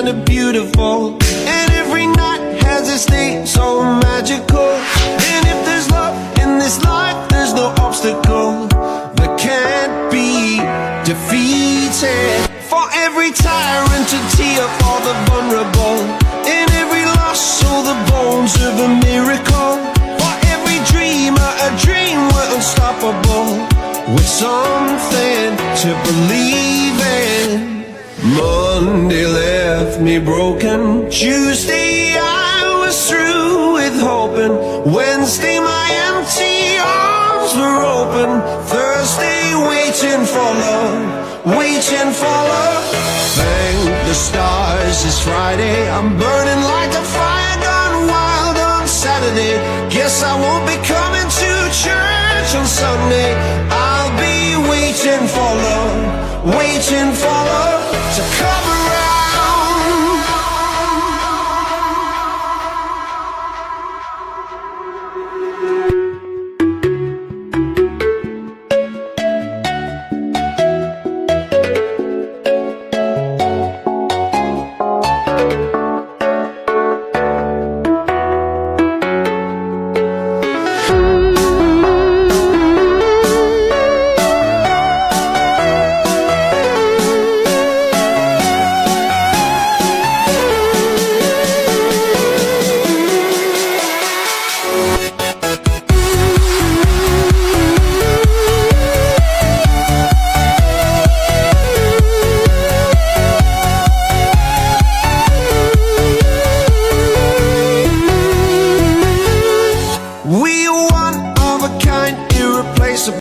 kinda beautiful, and every night has its day so magical. And if there's love in this life, there's no obstacle that can't be defeated. For every tyrant to tear for the vulnerable, in every loss show the bones of a miracle. For every dreamer, a dream we're unstoppable, with something to believe in. Monday left me broken, Tuesday I was through with hoping, Wednesday my empty arms were open, Thursday waiting for love, waiting for love. Thank the stars it's Friday, I'm burning like a fire gone wild on Saturday. Guess I won't be coming to church on Sunday. I'll be waiting for love, waiting for love to come around. We won